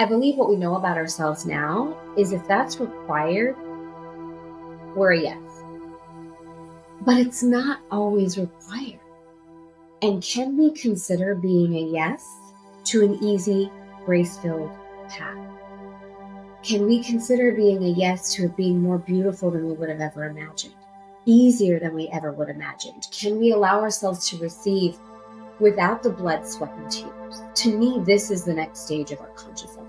I believe what we know about ourselves now is if that's required, we're a yes. But it's not always required. And can we consider being a yes to an easy, grace-filled path? Can we consider being a yes to it being more beautiful than we would have ever imagined? Easier than we ever would have imagined? Can we allow ourselves to receive without the blood, sweat, and tears? To me, this is the next stage of our conscious evolution.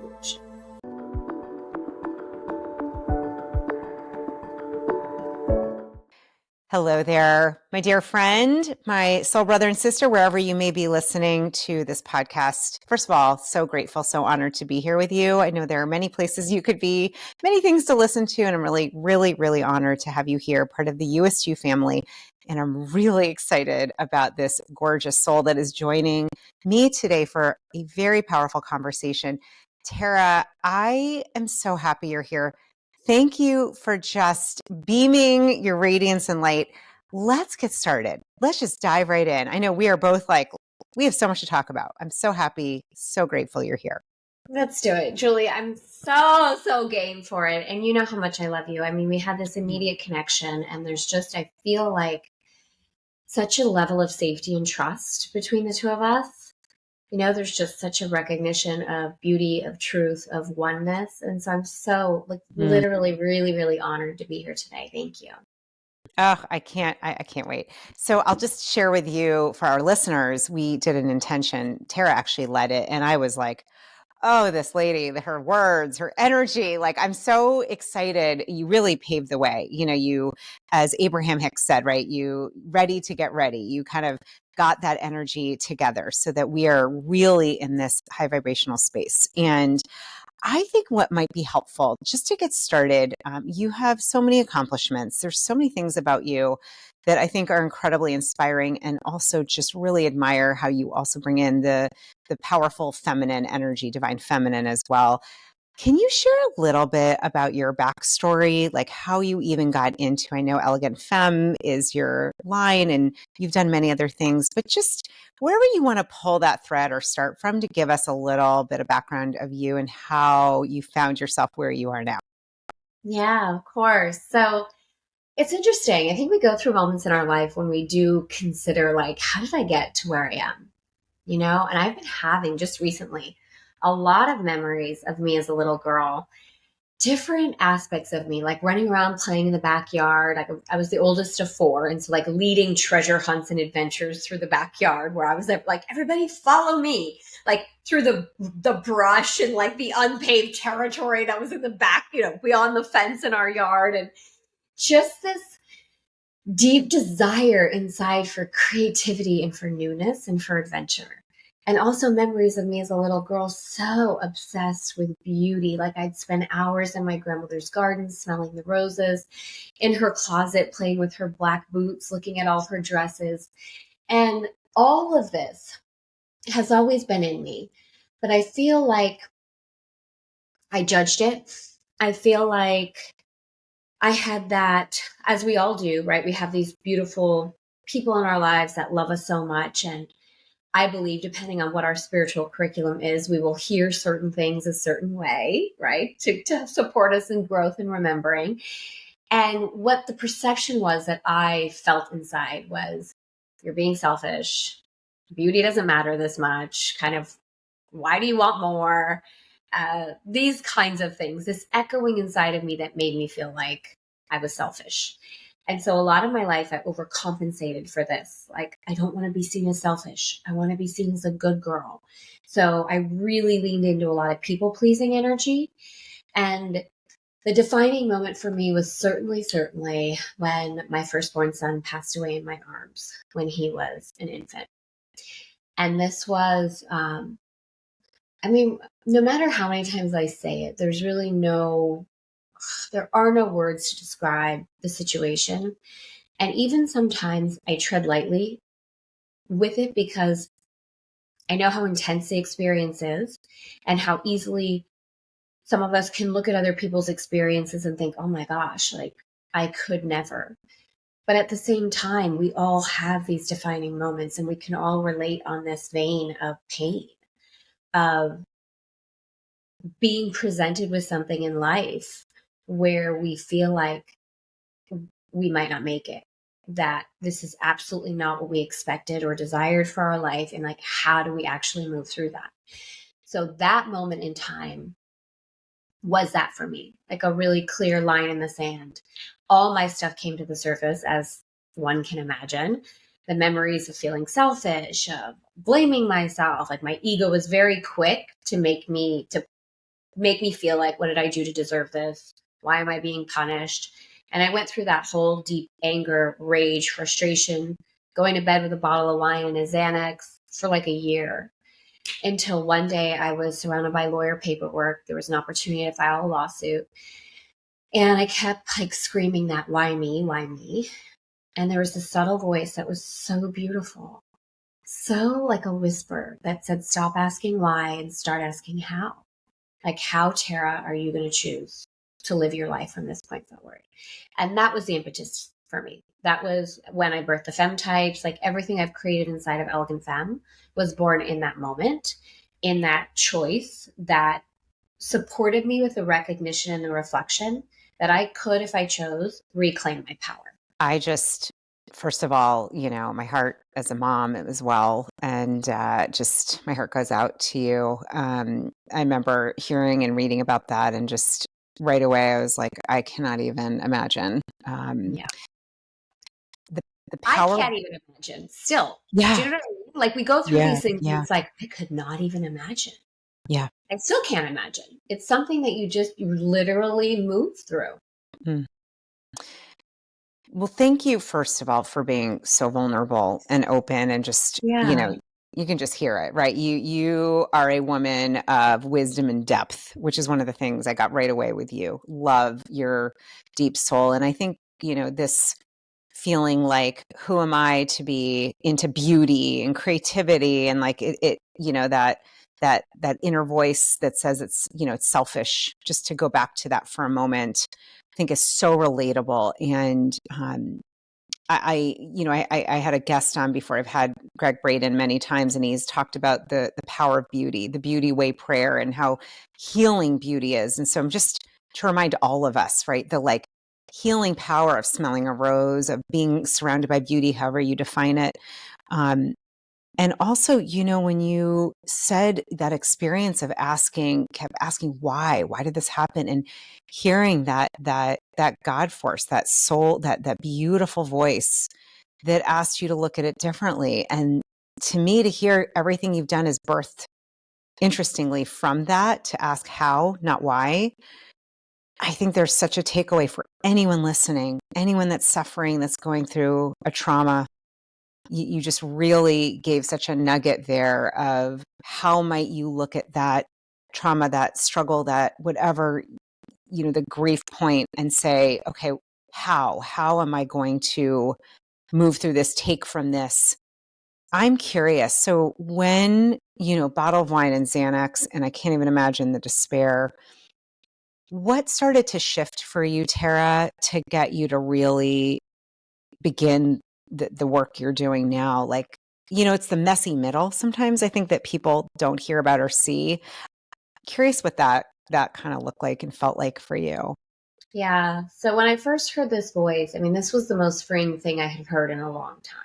Hello there, my dear friend, my soul brother and sister, wherever you may be listening to this podcast. First of all, so grateful, so honored to be here with you. I know there are many places you could be, many things to listen to, and I'm really honored to have you here, part of the You-est family. And I'm really excited about this gorgeous soul that is joining me today for a very powerful conversation. Tara, I am so happy you're here. Thank you for just beaming your radiance and light. Let's get started. Let's just dive right in. I know we are both we have so much to talk about. I'm so happy, so grateful you're here. Let's do it, Julie. I'm so game for it. And you know how much I love you. I mean, we had this immediate connection, and there's just, I feel like such a level of safety and trust between the two of us. You know, there's just such a recognition of beauty, of truth, of oneness. And so I'm so literally really honored to be here today. Thank you. Oh, I can't wait. So I'll just share with you, for our listeners, we did an intention. Tara actually led it. And I was like, oh, this lady, her words, her energy, I'm so excited. You really paved the way. You know, you, as Abraham Hicks said, right, you ready to get ready. You kind of got that energy together so that we are really in this high vibrational space. And I think what might be helpful just to get started, you have so many accomplishments. There's so many things about you that I think are incredibly inspiring, and also just really admire how you also bring in the powerful feminine energy, divine feminine as well. Can you share a little bit about your backstory, like how you even got into, I know Elegant Femme is your line and you've done many other things, but just wherever you want to pull that thread or start from to give us a little bit of background of you and how you found yourself where you are now. Yeah, of course. So it's interesting. I think we go through moments in our life when we do consider, how did I get to where I am? You know, and I've been having just recently a lot of memories of me as a little girl, different aspects of me, like running around playing in the backyard. I was the oldest of four. And so leading treasure hunts and adventures through the backyard where I was like, everybody follow me, through the brush and the unpaved territory that was in the back, beyond the fence in our yard. And just this deep desire inside for creativity and for newness and for adventure. And also memories of me as a little girl, so obsessed with beauty. I'd spend hours in my grandmother's garden, smelling the roses, in her closet, playing with her black boots, looking at all her dresses. And all of this has always been in me. But I feel like I judged it. I feel like I had that, as we all do, right? We have these beautiful people in our lives that love us so much. And I believe, depending on what our spiritual curriculum is, we will hear certain things a certain way, right? To support us in growth and remembering. And what the perception was that I felt inside was, you're being selfish. Beauty doesn't matter this much. Kind of, why do you want more? These kinds of things, this echoing inside of me that made me feel like I was selfish. And so a lot of my life, I overcompensated for this. I don't want to be seen as selfish. I want to be seen as a good girl. So I really leaned into a lot of people pleasing energy. And the defining moment for me was certainly when my firstborn son passed away in my arms when he was an infant. And this was, no matter how many times I say it, there are no words to describe the situation. And even sometimes I tread lightly with it because I know how intense the experience is and how easily some of us can look at other people's experiences and think, oh my gosh, I could never. But at the same time, we all have these defining moments and we can all relate on this vein of pain, of being presented with something in life where we feel like we might not make it, that this is absolutely not what we expected or desired for our life. And like, how do we actually move through that? So that moment in time was that for me, like a really clear line in the sand. All my stuff came to the surface, as one can imagine. The memories of feeling selfish, of blaming myself, like my ego was very quick to make me feel like, what did I do to deserve this? Why am I being punished? And I went through that whole deep anger, rage, frustration, going to bed with a bottle of wine and a Xanax for like a year, until one day I was surrounded by lawyer paperwork. There was an opportunity to file a lawsuit. And I kept like screaming that, why me? Why me? And there was this subtle voice that was so beautiful, so like a whisper that said, stop asking why and start asking how. Like, how, Tara, are you going to choose to live your life from this point forward? And that was the impetus for me. That was when I birthed the Femme types. Like, everything I've created inside of Elegant Femme was born in that moment, in that choice that supported me with the recognition and the reflection that I could, if I chose, reclaim my power. I just, first of all, my heart as a mom as well, and just my heart goes out to you. I remember hearing and reading about that, and just right away, I was like, I cannot even imagine Yeah. the the I power. can't even imagine still. Do Yeah, you know what I mean? Like, we go through yeah, these things and yeah, it's like, I could not even imagine. yeah. I still can't imagine. It's something that you literally move through. Mm. Well, thank you, first of all, for being so vulnerable and open, and just, Yeah. you can just hear it, right? You are a woman of wisdom and depth, which is one of the things I got right away with you. Love your deep soul. And I think, this feeling like, who am I to be into beauty and creativity, and like that inner voice that says it's selfish, just to go back to that for a moment, I think is so relatable. And I had a guest on before. I've had Greg Braden many times, and he's talked about the power of beauty, the beauty way prayer, and how healing beauty is. And so I'm just to remind all of us, right, the like healing power of smelling a rose, of being surrounded by beauty, however you define it. Um, and also, when you said that experience of kept asking why did this happen, and hearing that God force, that soul, that beautiful voice that asked you to look at it differently. And to me, to hear everything you've done is birthed, interestingly, from that, to ask how, not why. I think there's such a takeaway for anyone listening, anyone that's suffering, that's going through a trauma. You just really gave such a nugget there of how might you look at that trauma, that struggle, that whatever, the grief point, and say, okay, how am I going to move through this, take from this? I'm curious. So when, bottle of wine and Xanax, and I can't even imagine the despair, what started to shift for you, Tara, to get you to really begin the work you're doing now? Like, it's the messy middle sometimes, I think, that people don't hear about or see. Curious what that kind of looked like and felt like for you. Yeah. So when I first heard this voice, I mean, this was the most freeing thing I had heard in a long time.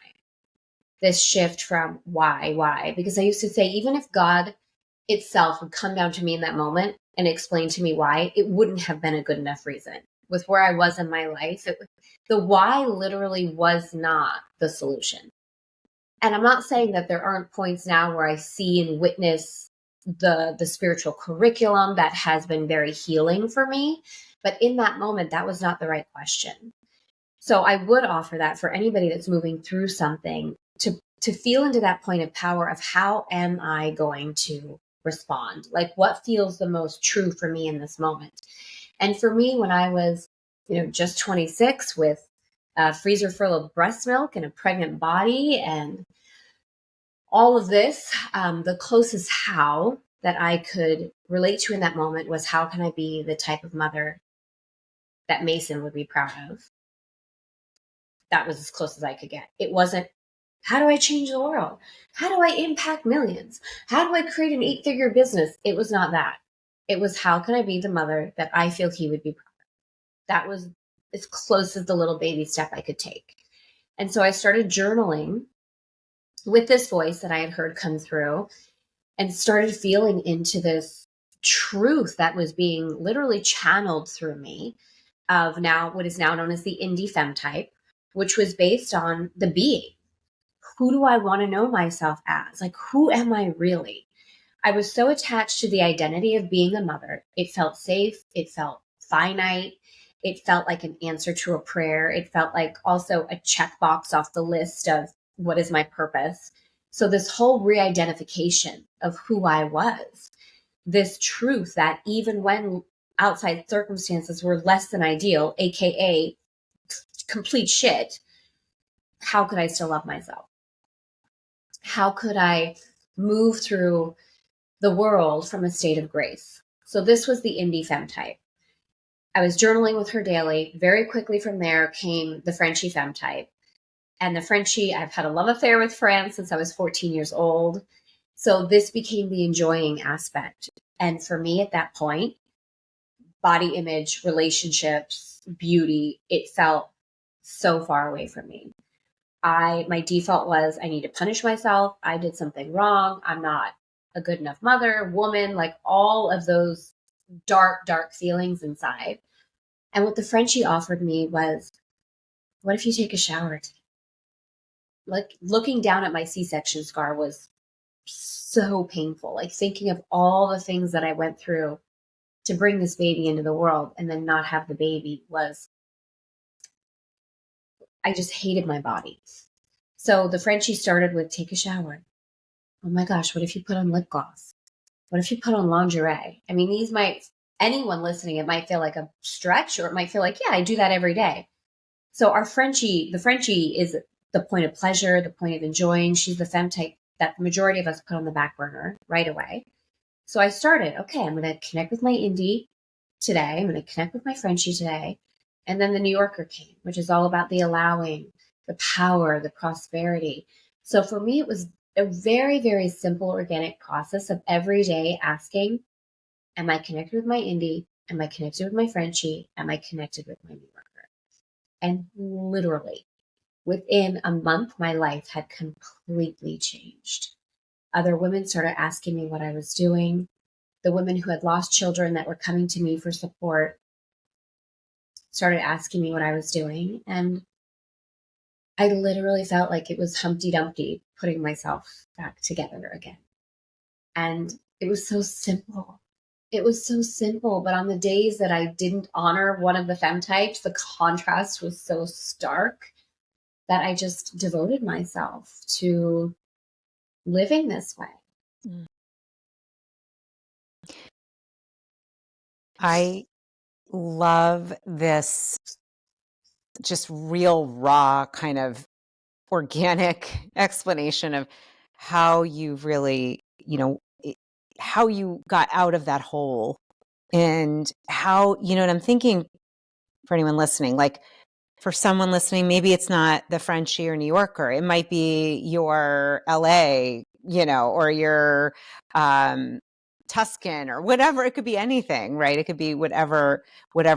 This shift from why? Because I used to say, even if God itself would come down to me in that moment and explain to me why, it wouldn't have been a good enough reason. With where I was in my life, the why literally was not the solution. And I'm not saying that there aren't points now where I see and witness the spiritual curriculum that has been very healing for me, but in that moment, that was not the right question. So I would offer that for anybody that's moving through something, to feel into that point of power of, how am I going to respond? Like, what feels the most true for me in this moment? And for me, when I was, just 26, with a freezer full of breast milk and a pregnant body and all of this, the closest how that I could relate to in that moment was, how can I be the type of mother that Mason would be proud of? That was as close as I could get. It wasn't, how do I change the world? How do I impact millions? How do I create an 8-figure business? It was not that. It was, how can I be the mother that I feel he would be proud of? That was as close as the little baby step I could take. And so I started journaling with this voice that I had heard come through, and started feeling into this truth that was being literally channeled through me, of now what is now known as the indie femme type, which was based on the being. Who do I want to know myself as? Like, who am I really? I was so attached to the identity of being a mother. It felt safe. It felt finite. It felt like an answer to a prayer. It felt like also a checkbox off the list of what is my purpose. So, this whole re identification of who I was, this truth that even when outside circumstances were less than ideal, AKA complete shit, how could I still love myself? How could I move through the world from a state of grace? So this was the indie femme type. I was journaling with her daily. Very quickly from there came the Frenchie femme type. And the Frenchie, I've had a love affair with France since I was 14 years old. So this became the enjoying aspect. And for me at that point, body image, relationships, beauty, it felt so far away from me. My default was, I need to punish myself. I did something wrong. I'm not a good enough mother, woman, like all of those dark, dark feelings inside. And what the Frenchie offered me was, what if you take a shower today? Like, looking down at my C-section scar was so painful. Like, thinking of all the things that I went through to bring this baby into the world and then not have the baby was, I just hated my body. So the Frenchie started with, take a shower. Oh my gosh, what if you put on lip gloss? What if you put on lingerie? I mean, these might, anyone listening, it might feel like a stretch, or it might feel like, yeah, I do that every day. So the Frenchie is the point of pleasure, the point of enjoying. She's the femme type that the majority of us put on the back burner right away. So I started, okay, I'm going to connect with my indie today. I'm going to connect with my Frenchie today. And then the New Yorker came, which is all about the allowing, the power, the prosperity. So for me, it was a very, very simple, organic process of every day asking, am I connected with my indie? Am I connected with my Frenchie? Am I connected with my New Yorker? And literally within a month, my life had completely changed. Other women started asking me what I was doing. The women who had lost children that were coming to me for support started asking me what I was doing. And I literally felt like it was Humpty Dumpty putting myself back together again. And it was so simple. It was so simple. But on the days that I didn't honor one of the femme types, the contrast was so stark that I just devoted myself to living this way. I love this just real raw kind of organic explanation of how you really, how you got out of that hole, and how, and I'm thinking for anyone listening, like for someone listening, maybe it's not the Frenchie or New Yorker. It might be your LA, or your Tuscan or whatever. It could be anything, right? It could be whatever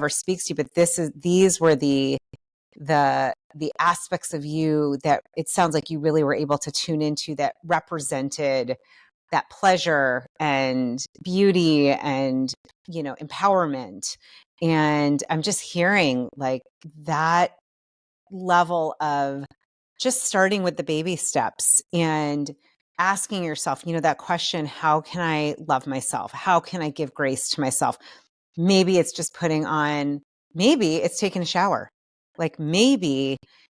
speaks to you. But these were the aspects of you that it sounds like you really were able to tune into, that represented that pleasure and beauty and, empowerment. And I'm just hearing like that level of just starting with the baby steps and asking yourself, that question, how can I love myself? How can I give grace to myself? Maybe it's just maybe it's taking a shower. Like maybe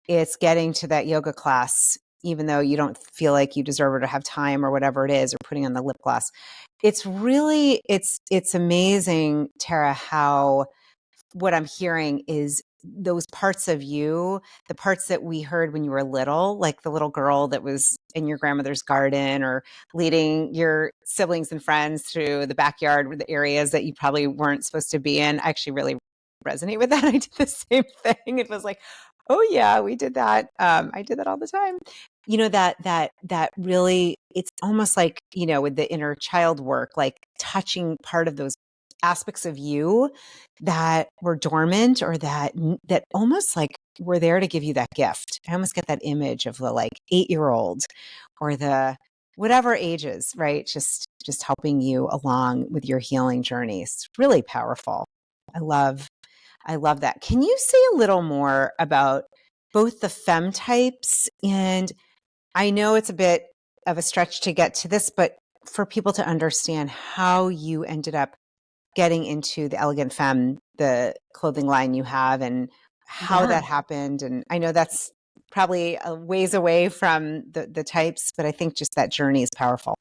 it's getting to that yoga class, even though you don't feel like you deserve it or have time or whatever it is, or putting on the lip gloss. It's really, it's amazing, Tara, how what I'm hearing is those parts of you, the parts that we heard when you were little, like the little girl that was in your grandmother's garden, or leading your siblings and friends through the backyard with the areas that you probably weren't supposed to be in. I actually really resonate with that. I did the same thing. It was like, oh yeah, we did that. I did that all the time. That really, it's almost like, with the inner child work, like touching part of those aspects of you that were dormant, or that almost like were there to give you that gift. I almost get that image of the like 8-year-old or the whatever ages, right? Just helping you along with your healing journey. It's really powerful. I love that. Can you say a little more about both the femme types? And I know it's a bit of a stretch to get to this, but for people to understand how you ended up getting into the Elegant Femme, the clothing line you have, and how Yeah. that happened. And I know that's probably a ways away from the types, but I think just that journey is powerful.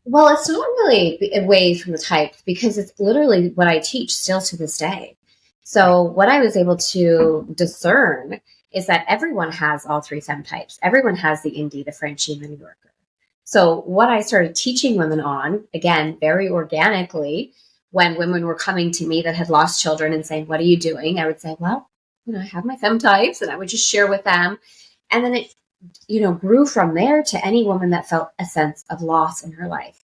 Well, it's not really away from the types because it's literally what I teach still to this day. Right. So, what I was able to discern is that everyone has all three fem types. Everyone has the indie, the Frenchie, and the New Yorker. So, what I started teaching women on, again, very organically, when women were coming to me that had lost children and saying, "What are you doing?" I would say, "Well, I have my fem types," and I would just share with them. And then it grew from there to any woman that felt a sense of loss in her life,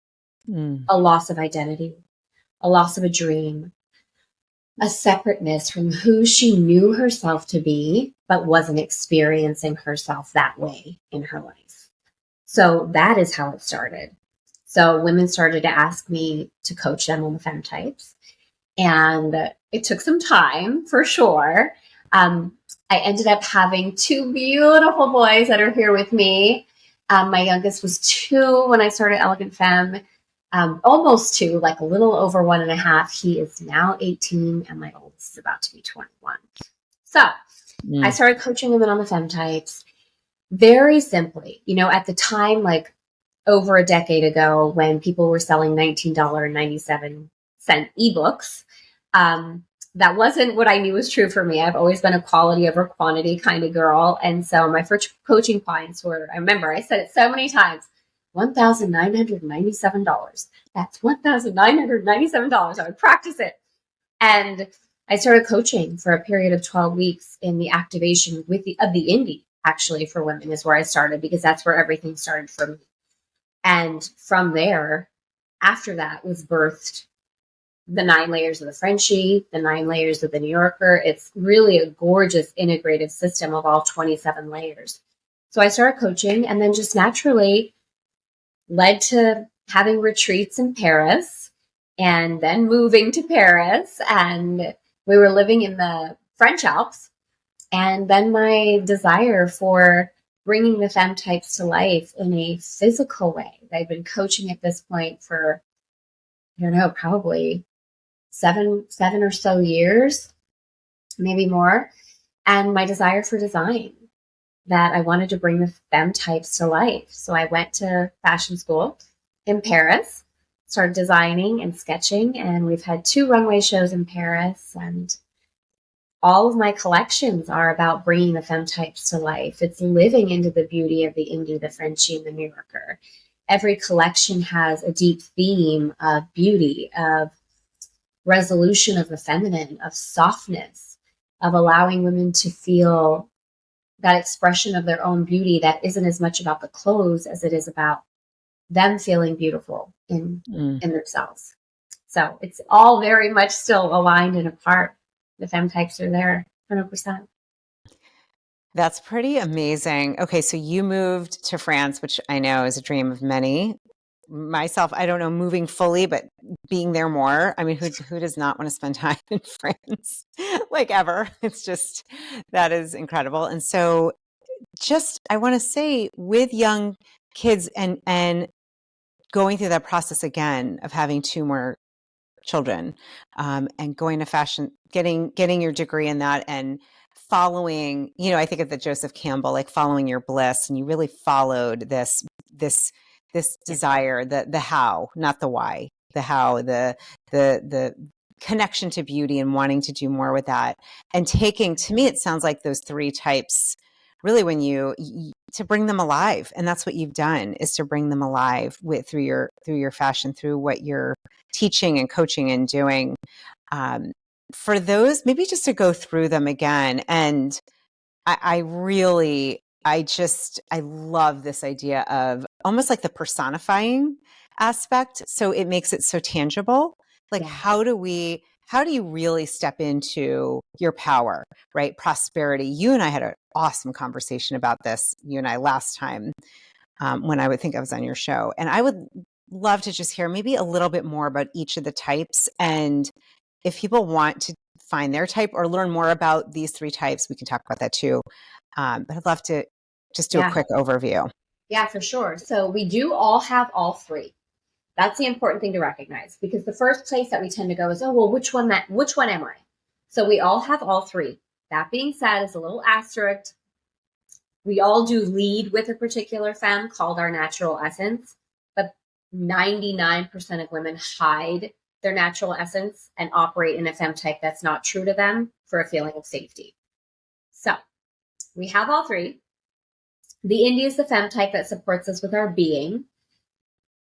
Mm. a loss of identity, a loss of a dream, a separateness from who she knew herself to be, but wasn't experiencing herself that way in her life. So that is how it started. So women started to ask me to coach them on the fem types. And it took some time for sure. I ended up having two beautiful boys that are here with me. My youngest was 2 when I started Elegant Femme, almost 2, like a little over 1.5. He is now 18, and my oldest is about to be 21. So I Mm. started coaching women on the fem types very simply. At the time, like over a decade ago, when people were selling $19.97 ebooks, that wasn't what I knew was true for me. I've always been a quality over quantity kind of girl. And so my first coaching clients were, I remember I said it so many times, $1,997. That's $1,997. I would practice it. And I started coaching for a period of 12 weeks in the activation of the indie, actually, for women is where I started, because that's where everything started for me. And from there, after that was birthed the 9 layers of the Frenchie, the 9 layers of the New Yorker. It's really a gorgeous integrated system of all 27 layers. So I started coaching, and then just naturally led to having retreats in Paris and then moving to Paris. And we were living in the French Alps. And then my desire for bringing the femme types to life in a physical way. I've been coaching at this point for, I don't know, probably seven or so years, maybe more. And my desire for design, that I wanted to bring the femme types to life. So I went to fashion school in Paris, started designing and sketching, and we've had 2 runway shows in Paris, and all of my collections are about bringing the femme types to life. It's living into the beauty of the indie, the Frenchie, and the New Yorker. Every collection has a deep theme of beauty, of resolution of the feminine, of softness, of allowing women to feel that expression of their own beauty that isn't as much about the clothes as it is about them feeling beautiful in themselves. So it's all very much still aligned and apart. The femme types are there 100%. That's pretty amazing. Okay, so you moved to France, which I know is a dream of many. Myself, I don't know moving fully, but being there more. I mean, who does not want to spend time in France like ever? It's just that is incredible. And so just I want to say with young kids and going through that process again of having 2 more children, and going to fashion, getting your degree in that, and following, I think of the Joseph Campbell, like following your bliss, and you really followed this Yeah. desire, the how, not the why, the how, the connection to beauty and wanting to do more with that, and taking, to me, it sounds like those 3 types really when to bring them alive. And that's what you've done, is to bring them alive through your fashion, through what you're teaching and coaching and doing. For those, maybe just to go through them again. And I really, I love this idea of almost like the personifying aspect. So it makes it so tangible Like, Yeah. how do you really step into your power, right? Prosperity. You and I had an awesome conversation about this, you and I, last time, when I would think I was on your show. And I would love to just hear maybe a little bit more about each of the types. And if people want to find their type or learn more about these three types, we can talk about that too. But I'd love to just do a Yeah. quick overview. Yeah, for sure. So we do all have all three. That's the important thing to recognize, because the first place that we tend to go is, oh, well, which one am I? So we all have all three. That being said, as a little asterisk, we all do lead with a particular femme called our natural essence, but 99% of women hide their natural essence and operate in a femme type that's not true to them for a feeling of safety. So we have all three. The indie is the femme type that supports us with our being.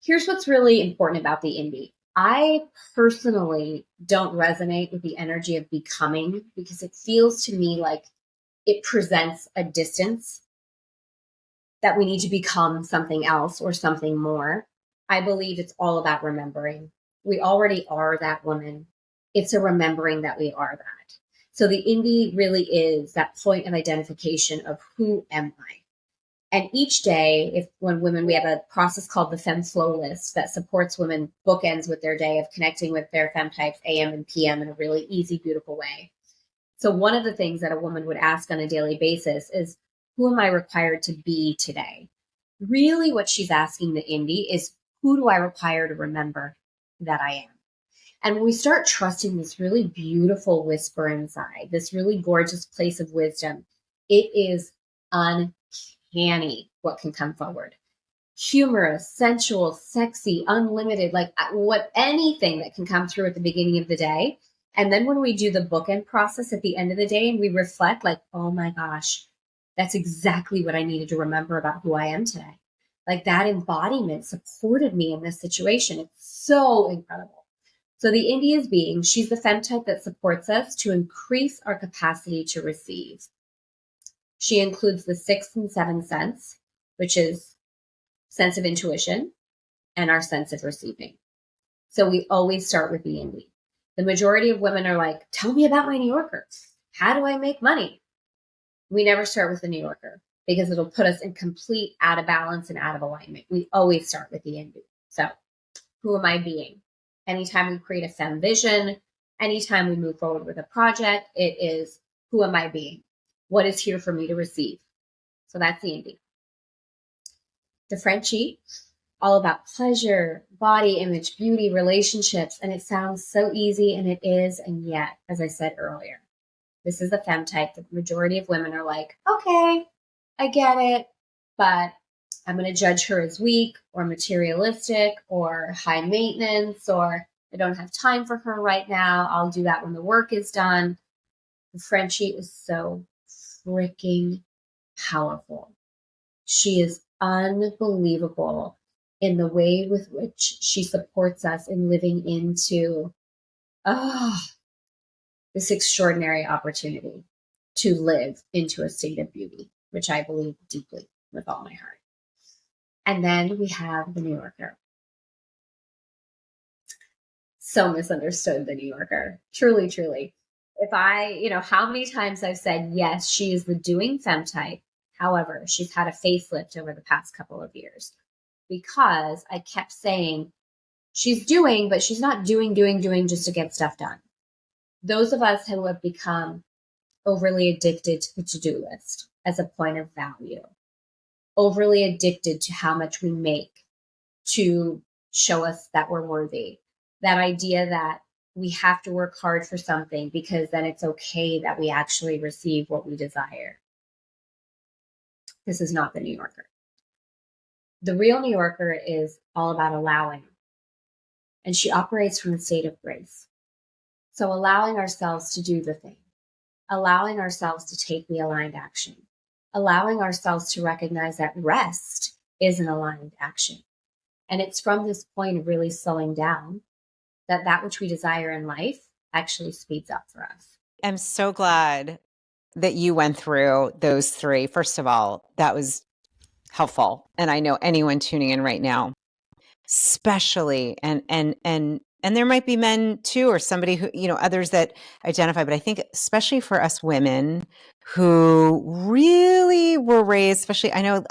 Here's what's really important about the indie. I personally don't resonate with the energy of becoming, because it feels to me like it presents a distance, that we need to become something else or something more. I believe it's all about remembering. We already are that woman. It's a remembering that we are that. So the indie really is that point of identification of who am I? And each day, when women, we have a process called the Femme Flow List that supports women bookends with their day of connecting with their femme types, AM and PM, in a really easy, beautiful way. So one of the things that a woman would ask on a daily basis is, who am I required to be today? Really what she's asking the indie is, who do I require to remember that I am? And when we start trusting this really beautiful whisper inside, this really gorgeous place of wisdom, it is uncanny what can come forward. Humorous, sensual, sexy, unlimited, like what anything that can come through at the beginning of the day. And then when we do the bookend process at the end of the day and we reflect, like, oh my gosh, that's exactly what I needed to remember about who I am today. Like, that embodiment supported me in this situation. It's so incredible. So the indie is being, she's the femme type that supports us to increase our capacity to receive. She includes the sixth and seventh sense, which is sense of intuition and our sense of receiving. So we always start with the indie. The majority of women are like, tell me about my New Yorker. How do I make money? We never start with the New Yorker, because it'll put us in complete out of balance and out of alignment. We always start with the indie. So who am I being? Anytime we create a femme vision, anytime we move forward with a project, it is, who am I being? What is here for me to receive? So that's the indie. The Frenchie, all about pleasure, body image, beauty, relationships. And it sounds so easy, and it is. And yet, as I said earlier, this is the femme type. The majority of women are like, okay, I get it, but I'm going to judge her as weak or materialistic or high maintenance, or I don't have time for her right now. I'll do that when the work is done. The Frenchie is so freaking powerful. She is unbelievable in the way with which she supports us in living into this extraordinary opportunity to live into a state of beauty, which I believe deeply with all my heart. And then we have the New Yorker. So misunderstood, the New Yorker. Truly, truly. If how many times I've said, yes, she is the doing femme type. However, she's had a facelift over the past couple of years, because I kept saying she's doing, but she's not doing just to get stuff done. Those of us who have become overly addicted to the to-do list as a point of value, overly addicted to how much we make to show us that we're worthy. That idea that we have to work hard for something because then it's okay that we actually receive what we desire. This is not the New Yorker. The real New Yorker is all about allowing, and she operates from the state of grace. So allowing ourselves to do the thing, allowing ourselves to take the aligned action, allowing ourselves to recognize that rest is an aligned action. And it's from this point of really slowing down that which we desire in life actually speeds up for us. I'm so glad that you went through those three. First of all, that was helpful. And I know anyone tuning in right now, especially, and And there might be men too, or somebody who, others that identify. But I think especially for us women who really were raised, especially, I know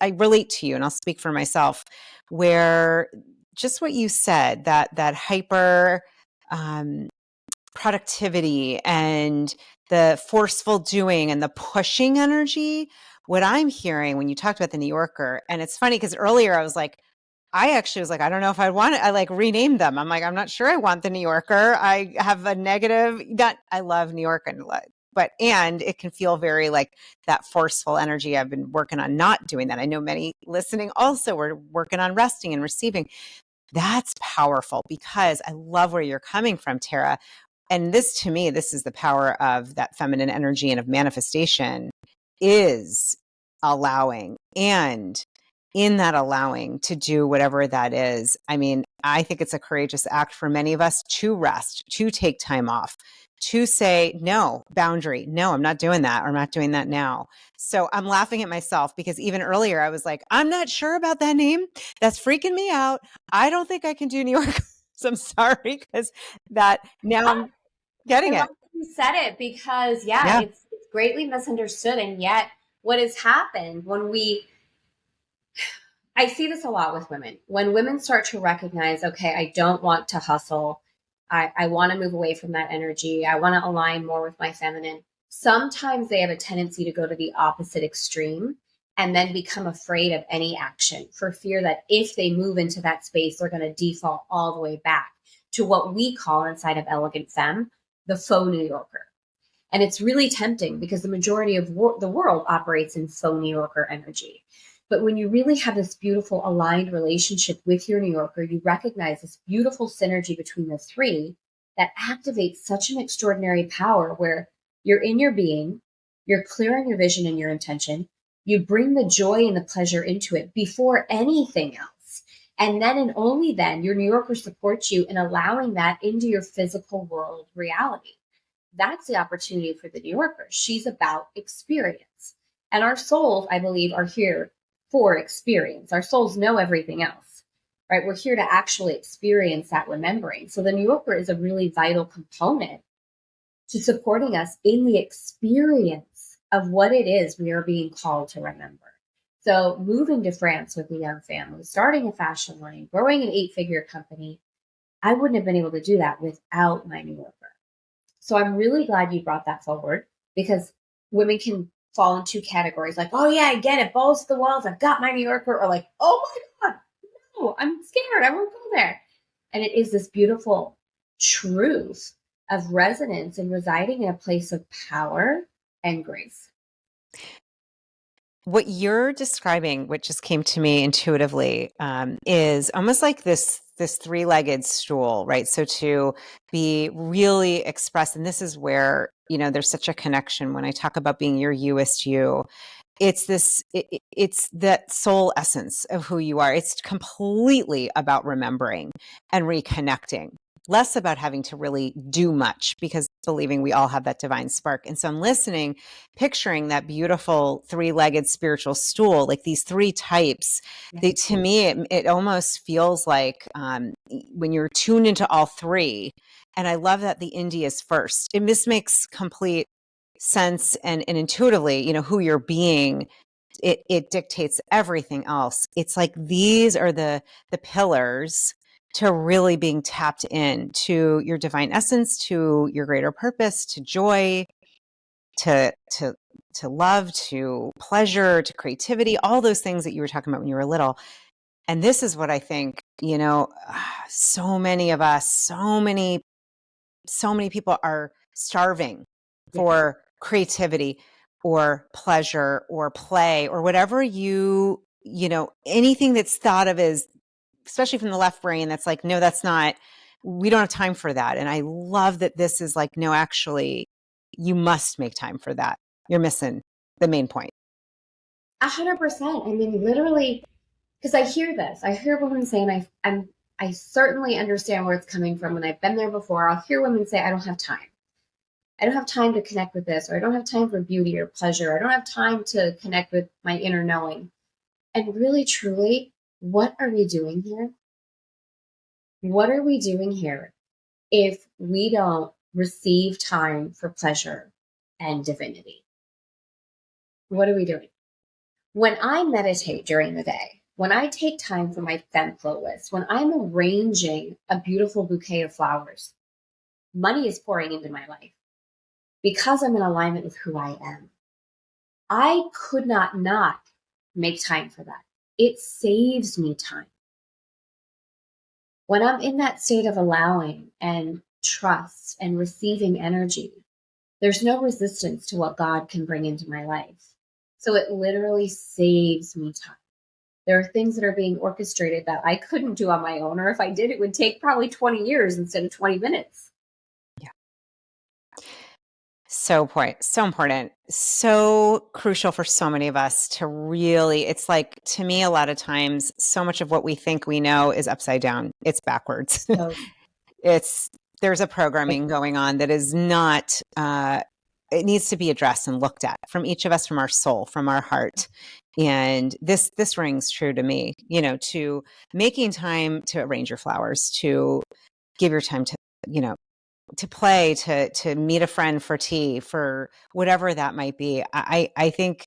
I relate to you and I'll speak for myself, where just what you said, that hyper, um, productivity and the forceful doing and the pushing energy, what I'm hearing when you talked about the New Yorker, and it's funny because earlier I was like, I actually was like, I don't know if I want it. I like renamed them. I'm like, I'm not sure I want the New Yorker. I have a negative, not, I love New York, and it can feel very like that forceful energy. I've been working on not doing that. I know many listening also were working on resting and receiving. That's powerful because I love where you're coming from, Tara. And this, to me, this is the power of that feminine energy and of manifestation, is allowing, and in that allowing to do whatever that is. I mean, I think it's a courageous act for many of us to rest, to take time off, to say, no, boundary, no, I'm not doing that, or I'm not doing that now. So I'm laughing at myself because even earlier I was like, I'm not sure about that name. That's freaking me out. I don't think I can do New York. So I'm sorry, because that now I'm I getting love it. that you said it because, yeah, Yeah. it's greatly misunderstood. And yet, what has happened when I see this a lot with women. When women start to recognize, okay, I don't want to hustle. I want to move away from that energy. I want to align more with my feminine. Sometimes they have a tendency to go to the opposite extreme and then become afraid of any action for fear that if they move into that space, they're going to default all the way back to what we call inside of Elegant Femme, the faux New Yorker. And it's really tempting because the majority of the world operates in faux New Yorker energy. But when you really have this beautiful aligned relationship with your New Yorker, you recognize this beautiful synergy between the three that activates such an extraordinary power where you're in your being, you're clear on your vision and your intention, you bring the joy and the pleasure into it before anything else. And then and only then, your New Yorker supports you in allowing that into your physical world reality. That's the opportunity for the New Yorker. She's about experience. And our souls, I believe, are here for experience. Our souls know everything else, right? We're here to actually experience that remembering. So the New Yorker is a really vital component to supporting us in the experience of what it is we are being called to remember. So moving to France with a young family, starting a fashion line, growing an 8-figure company, I wouldn't have been able to do that without my New Yorker. So I'm really glad you brought that forward because women can fall in two categories like, oh, yeah, I get it. Balls to the walls. I've got my New Yorker. Or like, oh my God, no, I'm scared. I won't go there. And it is this beautiful truth of resonance and residing in a place of power and grace. What you're describing, what just came to me intuitively, is almost like this three-legged stool, right? So to be really expressed, and this is where, there's such a connection when I talk about being your you-est you. It's that soul essence of who you are. It's completely about remembering and reconnecting, less about having to really do much, because believing we all have that divine spark. And so I'm listening, picturing that beautiful three-legged spiritual stool, like these three types. To me, it almost feels like when you're tuned into all three. And I love that the indie is first. This makes complete sense, and intuitively, who you're being, it dictates everything else. It's like these are the pillars to really being tapped in to your divine essence, to your greater purpose, to joy, to love, to pleasure, to creativity, all those things that you were talking about when you were little. And this is what I think, so many of us, so many people are starving Yeah. for creativity or pleasure or play or whatever anything that's thought of as, especially from the left brain, that's like, no, that's not, we don't have time for that. And I love that this is like, no, actually, you must make time for that. You're missing the main point. 100%. I mean, literally, because I hear this. I hear women saying, I certainly understand where it's coming from. And I've been there before. I'll hear women say, I don't have time. I don't have time to connect with this, or I don't have time for beauty or pleasure. I don't have time to connect with my inner knowing. And really, truly, what are we doing here? What are we doing here if we don't receive time for pleasure and divinity? What are we doing? When I meditate during the day, when I take time for my Femme list, when I'm arranging a beautiful bouquet of flowers, money is pouring into my life because I'm in alignment with who I am. I could not make time for that. It saves me time. When I'm in that state of allowing and trust and receiving energy, there's no resistance to what God can bring into my life. So it literally saves me time. There are things that are being orchestrated that I couldn't do on my own, or if I did, it would take probably 20 years instead of 20 minutes. Yeah. So important, so crucial for so many of us to really, it's like, to me, a lot of times, so much of what we think we know is upside down. It's backwards. So It's, there's a programming going on that is not, it needs to be addressed and looked at from each of us, from our soul, from our heart. And this rings true to me, to making time to arrange your flowers, to give your time to, you know, to play, to meet a friend for tea, for whatever that might be. I think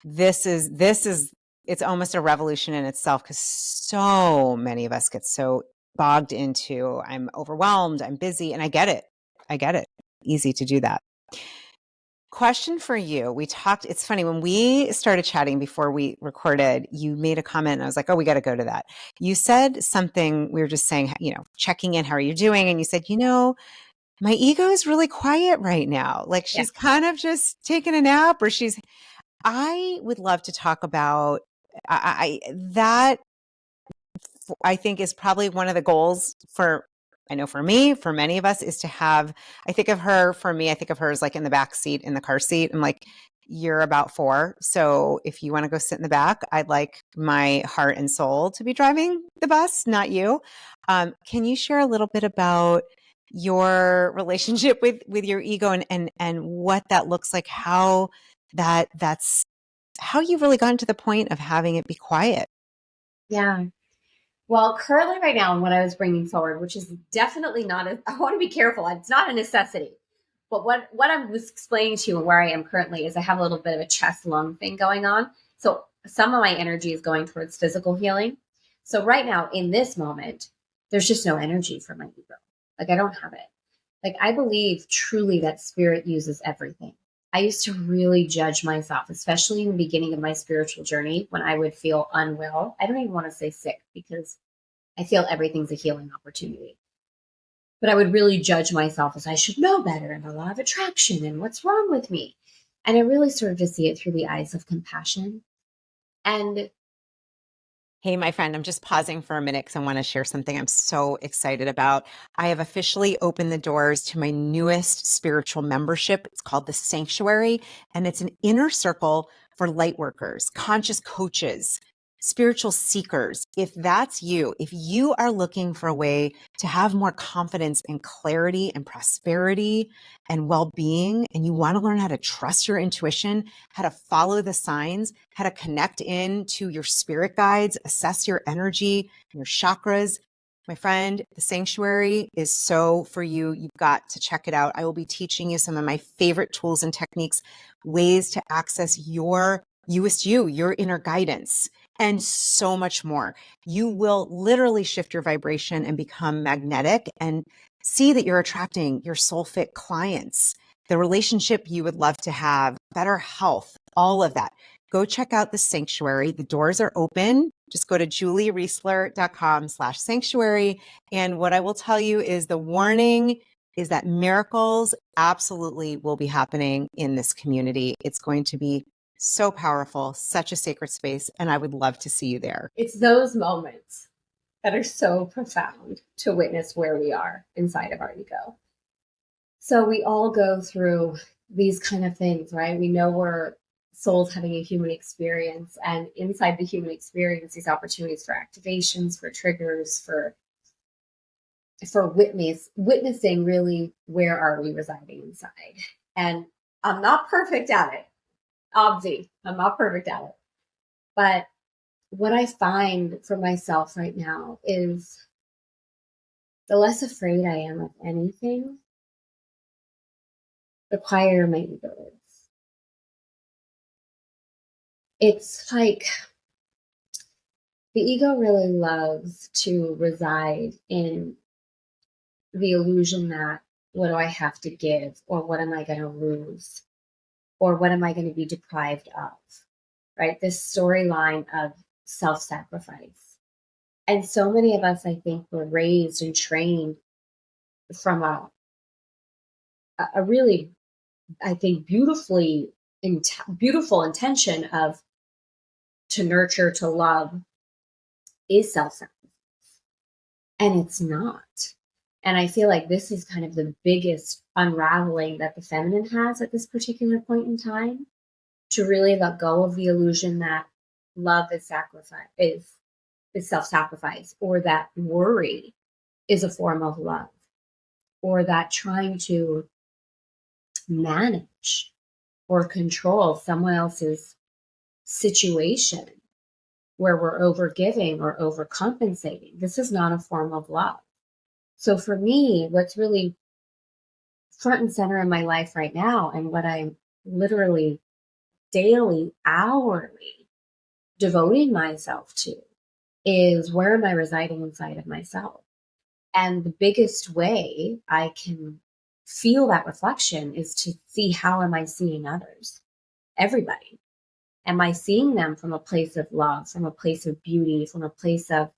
this is it's almost a revolution in itself, because so many of us get so bogged into, I'm overwhelmed, I'm busy, and I get it. I get it. Easy to do that. Question for you. We talked, it's funny, when we started chatting before we recorded, you made a comment and I was like, oh, we got to go to that. You said something, we were just saying, checking in, how are you doing? And you said, my ego is really quiet right now. Like, yeah, she's kind of just taking a nap, or I would love to talk about, that I think is probably one of the goals I know for me, for many of us, is to have, I think of her, for me, I think of her as like in the back seat, in the car seat. I'm like, you're about 4. So if you want to go sit in the back, I'd like my heart and soul to be driving the bus, not you. Can you share a little bit about your relationship with your ego, and what that looks like, how that's how you've really gotten to the point of having it be quiet? yeah. Well, currently, right now, what I was bringing forward, which is definitely not, I want to be careful. It's not a necessity. But what I was explaining to you and where I am currently is I have a little bit of a chest lung thing going on. So some of my energy is going towards physical healing. So right now, in this moment, there's just no energy for my ego. Like, I don't have it. Like, I believe truly that spirit uses everything. I used to really judge myself, especially in the beginning of my spiritual journey when I would feel unwell. I don't even want to say sick because I feel everything's a healing opportunity. But I would really judge myself as I should know better and the law of attraction and what's wrong with me. And I really started to see it through the eyes of compassion. And Hey, my friend, I'm just pausing for a minute because I want to share something I'm so excited about. I have officially opened the doors to my newest spiritual membership. It's called The Sanctuary, and it's an inner circle for light workers, conscious coaches, spiritual seekers. If that's you, if you are looking for a way to have more confidence and clarity and prosperity and well-being, and you want to learn how to trust your intuition, how to follow the signs, how to connect in to your spirit guides, assess your energy, your chakras, my friend, the sanctuary is so for you. You've got to check it out. I will be teaching you some of my favorite tools and techniques, ways to access your You-est you, your inner guidance, and so much more. You will literally shift your vibration and become magnetic, and see that you're attracting your soul fit clients, the relationship you would love to have, better health, all of that. Go check out the sanctuary. The doors are open. Just go to juliereisler.com/sanctuary. And what I will tell you is, the warning is that miracles absolutely will be happening in this community. It's going to be so powerful, such a sacred space. And I would love to see you there. it's those moments that are so profound to witness where we are inside of our ego. So we all go through these kind of things, right? We know we're souls having a human experience, and inside the human experience, these opportunities for activations, for triggers, for witnessing really where are we residing inside. And I'm not perfect at it. Obviously, I'm not perfect at it. But what I find for myself right now is the less afraid I am of anything, the quieter my ego is. It's like the ego really loves to reside in the illusion that what do I have to give, or what am I going to lose, or what am I going to be deprived of, right? This storyline of self sacrifice. And so many of us, I think, were raised and trained from a really, I think, beautiful intention of to nurture, to love is self sacrifice. And it's not. And I feel like this is kind of the biggest unraveling that the feminine has at this particular point in time, to really let go of the illusion that love is sacrifice is self-sacrifice, or that worry is a form of love, or that trying to manage or control someone else's situation where we're overgiving or overcompensating. This is not a form of love. So for me, what's really front and center in my life right now, and what I'm literally daily, hourly devoting myself to, is where am I residing inside of myself? And the biggest way I can feel that reflection is to see how am I seeing others, everybody. Am I seeing them from a place of love, from a place of beauty, from a place of,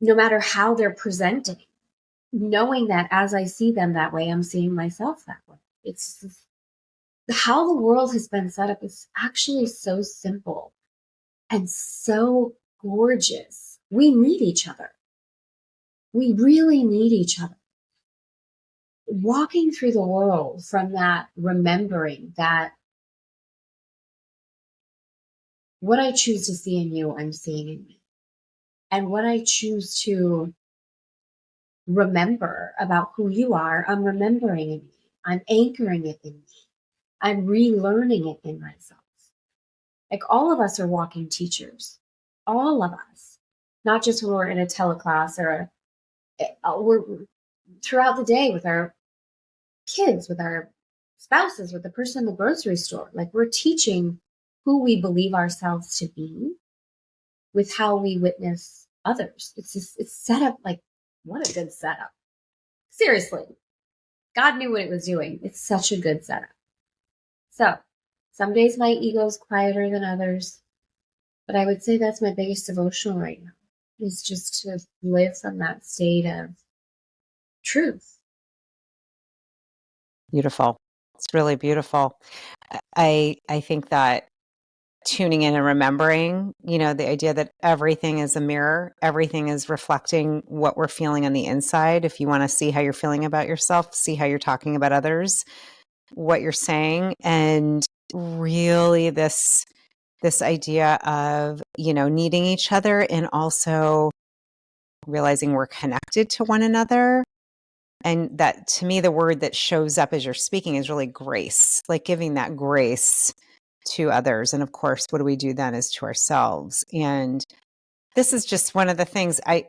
no matter how they're presenting, knowing that as I see them that way, I'm seeing myself that way. It's how the world has been set up is actually so simple and so gorgeous. We need each other. We really need each other. Walking through the world from that, remembering that what I choose to see in you, I'm seeing in me. And what I choose to remember about who you are, I'm remembering in me. I'm anchoring it in me. I'm relearning it in myself. Like, all of us are walking teachers. All of us. Not just when we're in a teleclass or we're throughout the day with our kids, with our spouses, with the person in the grocery store. Like, we're teaching who we believe ourselves to be with how we witness others. It's set up like, what a good setup. Seriously, God knew what it was doing. It's such a good setup. So some days my ego's quieter than others, but I would say that's my biggest devotional right now, is just to live from that state of truth. Beautiful. It's really beautiful. I think that tuning in and remembering, the idea that everything is a mirror, everything is reflecting what we're feeling on the inside. If you want to see how you're feeling about yourself, see how you're talking about others, what you're saying, and really this idea of, needing each other, and also realizing we're connected to one another. And that, to me, the word that shows up as you're speaking is really grace, like giving that grace to others. And of course, what do we do then is to ourselves. And this is just one of the things I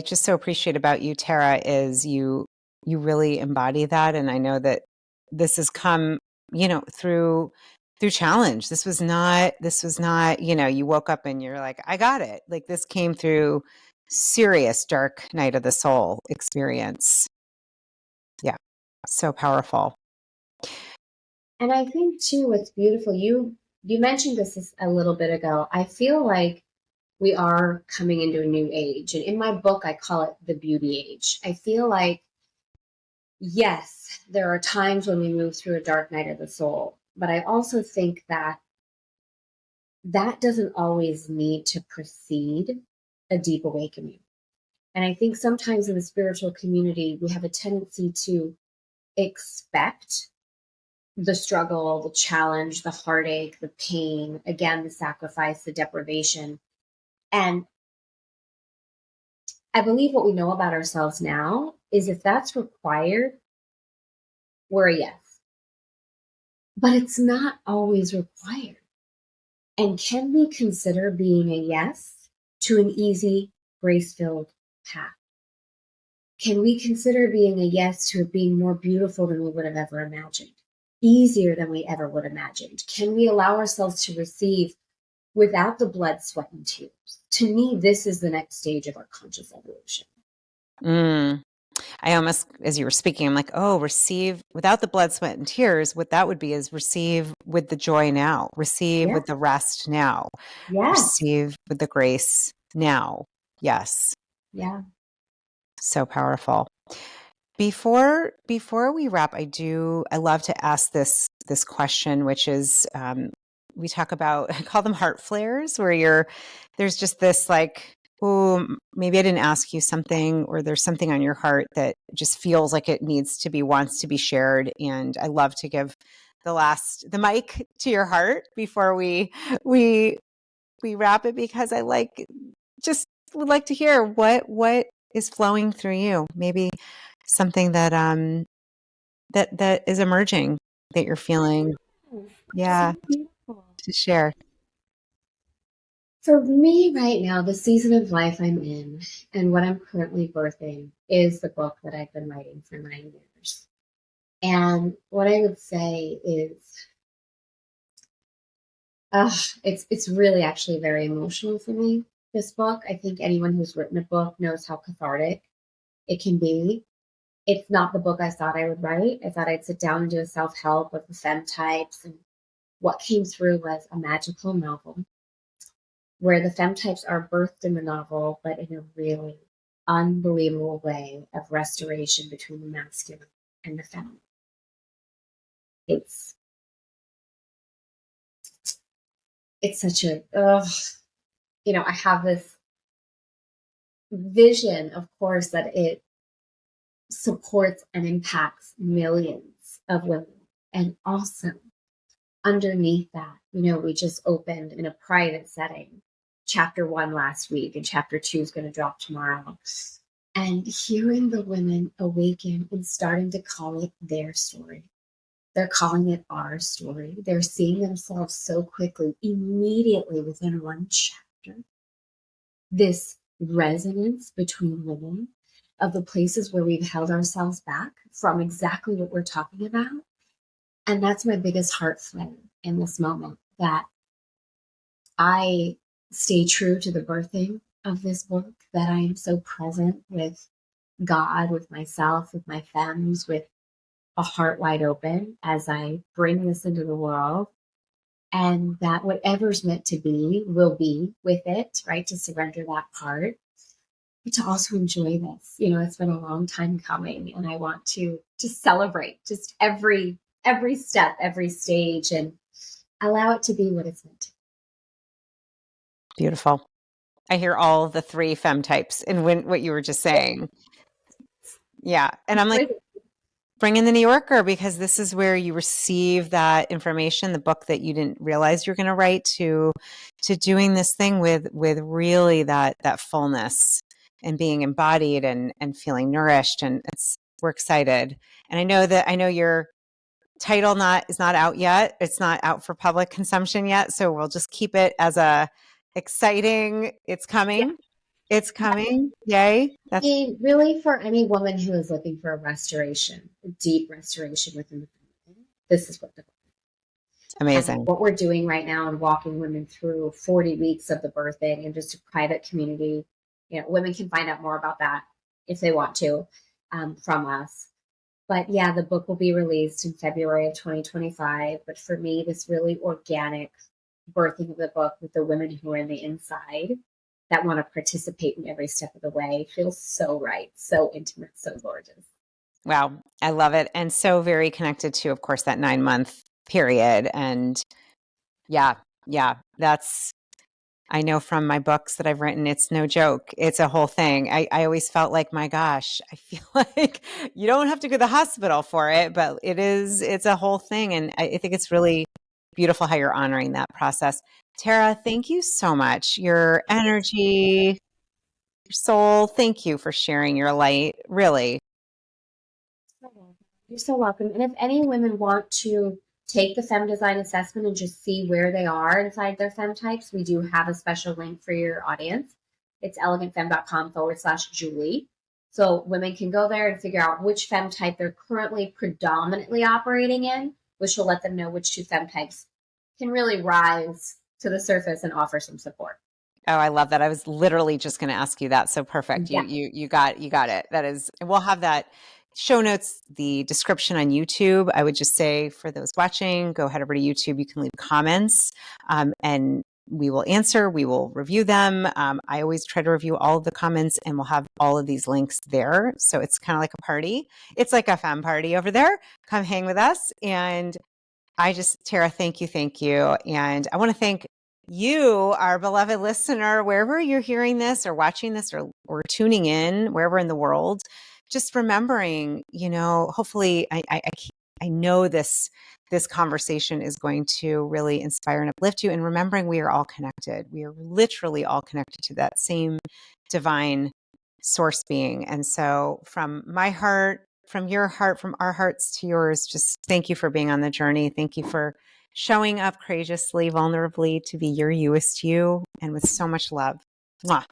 just so appreciate about you, Tara, is you really embody that. And I know that this has come, through challenge. This was not, you woke up and you're like, I got it. Like, this came through serious dark night of the soul experience. Yeah. So powerful. And I think too, what's beautiful, you mentioned this a little bit ago. I feel like we are coming into a new age. And in my book, I call it the beauty age. I feel like, yes, there are times when we move through a dark night of the soul, but I also think that that doesn't always need to precede a deep awakening. And I think sometimes in the spiritual community, we have a tendency to expect the struggle, the challenge, the heartache, the pain, again, the sacrifice, the deprivation. And I believe what we know about ourselves now is if that's required, we're a yes. But it's not always required. And can we consider being a yes to an easy, grace filled path? Can we consider being a yes to it being more beautiful than we would have ever imagined? Easier than we ever would have imagined? Can we allow ourselves to receive without the blood, sweat, and tears? To me, this is the next stage of our conscious evolution. Mm. I almost, as you were speaking, I'm like, oh, receive without the blood, sweat, and tears. What that would be is receive with the joy now, receive Yeah. with the rest now, Yes. receive with the grace now. Yes. Yeah. So powerful. Before we wrap, I love to ask this question, which is we talk about I call them heart flares, where there's just this like, oh, maybe I didn't ask you something, or there's something on your heart that just feels like it wants to be shared. And I love to give the mic to your heart before we wrap it, because just would like to hear what is flowing through you. Maybe something that is emerging that you're feeling. So Yeah, beautiful. to share. For me right now, the season of life I'm in and what I'm currently birthing is the book that I've been writing for 9 years. And what I would say is, it's really actually very emotional for me, this book. I think anyone who's written a book knows how cathartic it can be. It's not the book I thought I would write. I thought I'd sit down and do a self-help of the femme types. And what came through was a magical novel where the femme types are birthed in the novel, but in a really unbelievable way of restoration between the masculine and the feminine. It's it's such a I have this vision, of course, that it supports and impacts millions of women. And also underneath that, we just opened in a private setting chapter 1 last week, and chapter 2 is going to drop tomorrow. And hearing the women awaken and starting to call it their story. They're calling it our story. They're seeing themselves so quickly, immediately within one chapter. This resonance between women of the places where we've held ourselves back from exactly what we're talking about. And that's my biggest heart flare in this moment, that I stay true to the birthing of this book, that I am so present with God, with myself, with my femmes, with a heart wide open as I bring this into the world. And that whatever's meant to be will be with it, right? To surrender that part, but to also enjoy this. It's been a long time coming, and I want to celebrate just every step, every stage, and allow it to be what it's meant to be. Beautiful. I hear all of the three femme types in what you were just saying. Yeah. And I'm like, bring in the New Yorker, because this is where you receive that information, the book that you didn't realize you're going to write, to doing this thing with really that fullness and being embodied and feeling nourished. And we're excited. And I know your title is not out yet. It's not out for public consumption yet. So we'll just keep it as a exciting, it's Yeah. coming. It's coming. Yay. I mean, really, for any woman who is looking for a restoration, a deep restoration within the feminine, this is what the and Amazing. what we're doing right now and walking women through 40 weeks of the birthing and just a private community. Women can find out more about that if they want to, from us. But yeah, the book will be released in February of 2025. But for me, this really organic birthing of the book with the women who are in the inside that want to participate in every step of the way feels so right, so intimate, so gorgeous. Wow. I love it. And so very connected to, of course, that 9-month period. And yeah, I know from my books that I've written, it's no joke. It's a whole thing. I always felt like, my gosh, I feel like you don't have to go to the hospital for it, but it's a whole thing. And I think it's really beautiful how you're honoring that process. Tara, thank you so much. Your energy, your soul, thank you for sharing your light. Really. You're so welcome. And if any women want to take the Femme Design Assessment and just see where they are inside their Femme types, we do have a special link for your audience. It's elegantfemme.com/Julie. So women can go there and figure out which femme type they're currently predominantly operating in, which will let them know which two femme types can really rise to the surface and offer some support. Oh, I love that. I was literally just going to ask you that. So perfect. Yeah. You got it. That is, and we'll have that show notes, the description on YouTube. I would just say for those watching, go head over to YouTube. You can leave comments, and we will answer. We will review them. I always try to review all of the comments, and we'll have all of these links there. So it's kind of like a party. It's like a fam party over there. Come hang with us. And Tara, thank you, thank you. And I want to thank you, our beloved listener, wherever you're hearing this or watching this or tuning in, wherever in the world, just remembering, hopefully I know this conversation is going to really inspire and uplift you, and remembering we are all connected. We are literally all connected to that same divine source being. And so from my heart, from your heart, from our hearts to yours, just thank you for being on the journey. Thank you for showing up courageously, vulnerably to be your you-est you, and with so much love. Mwah.